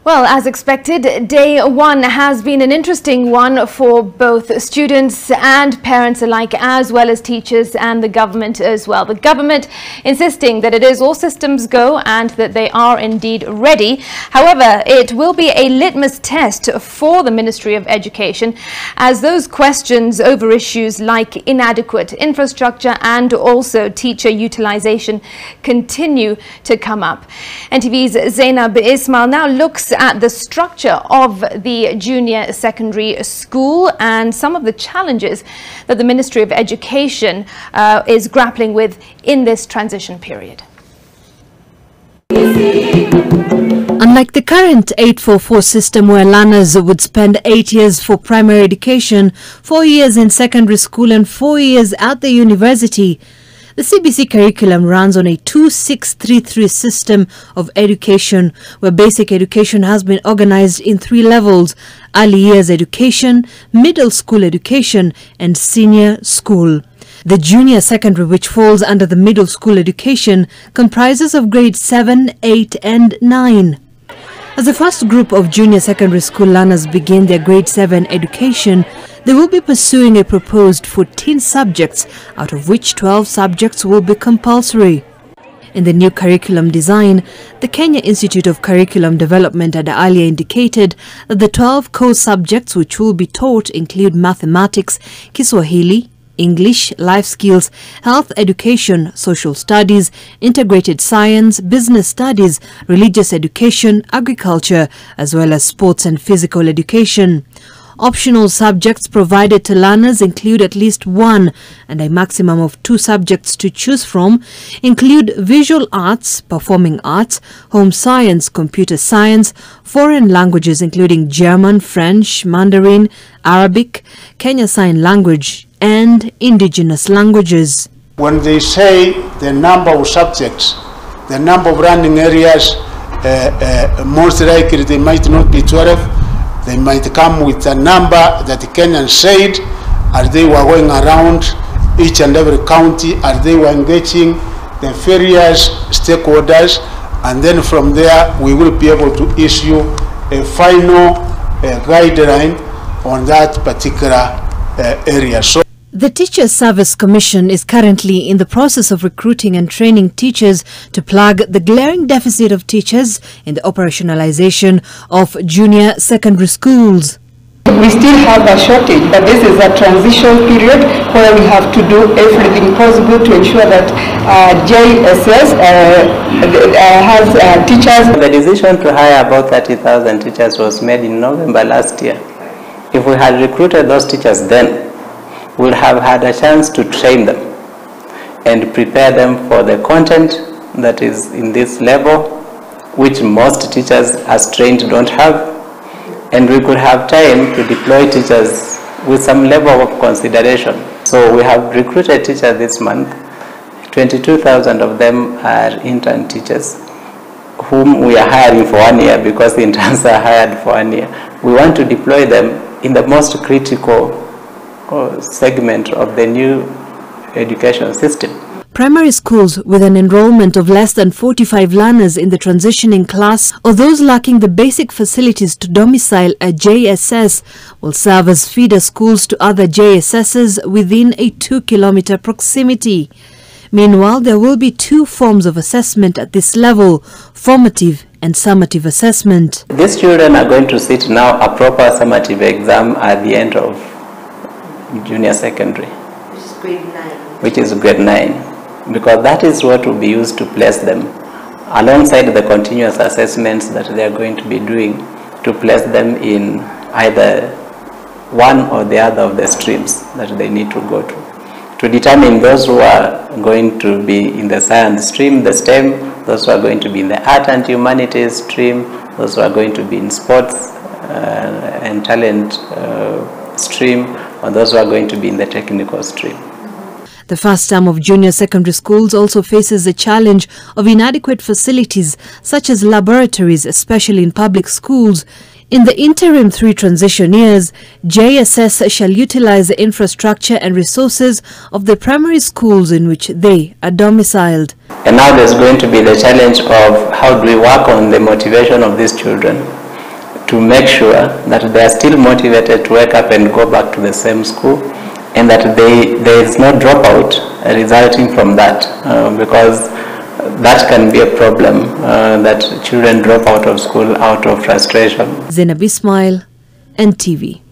Well, as expected, day one has been an interesting one for both students and parents alike, as well as teachers and the government as well. The government insisting that it is all systems go and that they are indeed ready. However, it will be a litmus test for the Ministry of Education, as those questions over issues like inadequate infrastructure and also teacher utilization continue to come up. NTV's Zainab Ismail now looks at the structure of the junior secondary school and some of the challenges that the Ministry of Education is grappling with in this transition period. Unlike the current 844 system where learners would spend 8 years for primary education, 4 years in secondary school and 4 years at the university, the CBC curriculum runs on a 2633 system of education, where basic education has been organized in 3 levels: early years education, middle school education, and senior school. The junior secondary, which falls under the middle school education, comprises of grades 7, 8, and 9. As the first group of junior secondary school learners begin their grade 7 education, they will be pursuing a proposed 14 subjects, out of which 12 subjects will be compulsory. In the new curriculum design, the Kenya Institute of Curriculum Development had earlier indicated that the 12 core subjects which will be taught include mathematics, Kiswahili, English, life skills, health education, social studies, integrated science, business studies, religious education, agriculture, as well as sports and physical education. Optional subjects provided to learners include at least 1 and a maximum of 2 subjects to choose from, include visual arts, performing arts, home science, computer science, foreign languages including German, French, Mandarin, Arabic, Kenya Sign Language, and indigenous languages. When they say the number of subjects, the number of running areas, most likely they might not be 12. They might come with a number that Kenyans said, as they were going around each and every county, as they were engaging the various stakeholders, and then from there we will be able to issue a final guideline on that particular area. The Teacher Service Commission is currently in the process of recruiting and training teachers to plug the glaring deficit of teachers in the operationalization of junior secondary schools. We still have a shortage, but this is a transition period where we have to do everything possible to ensure that JSS has teachers. The decision to hire about 30,000 teachers was made in November last year. If we had recruited those teachers then, we'll have had a chance to train them and prepare them for the content that is in this level, which most teachers as trained don't have, and we could have time to deploy teachers with some level of consideration. So we have recruited teachers this month. 22,000 of them are intern teachers whom we are hiring for 1 year because the interns are hired for 1 year. We want to deploy them in the most critical segment of the new education system. Primary schools with an enrollment of less than 45 learners in the transitioning class, or those lacking the basic facilities to domicile a JSS, will serve as feeder schools to other JSSs within a 2-kilometer proximity. Meanwhile, there will be 2 forms of assessment at this level: formative and summative assessment. These children are going to sit now a proper summative exam at the end of junior secondary, which is grade 9, because that is what will be used to place them alongside the continuous assessments that they are going to be doing to place them in either one or the other of the streams that they need to go to determine those who are going to be in the science stream, the STEM, those who are going to be in the art and humanities stream, those who are going to be in sports and talent stream, or those who are going to be in the technical stream. The first term of junior secondary schools also faces the challenge of inadequate facilities such as laboratories, especially in public schools. In the interim 3 transition years, JSS shall utilize the infrastructure and resources of the primary schools in which they are domiciled. And now there's going to be the challenge of how do we work on the motivation of these children. to make sure that they are still motivated to wake up and go back to the same school, and that there is no dropout resulting from that, because that can be a problem, that children drop out of school out of frustration. Zainab Ismail, NTV.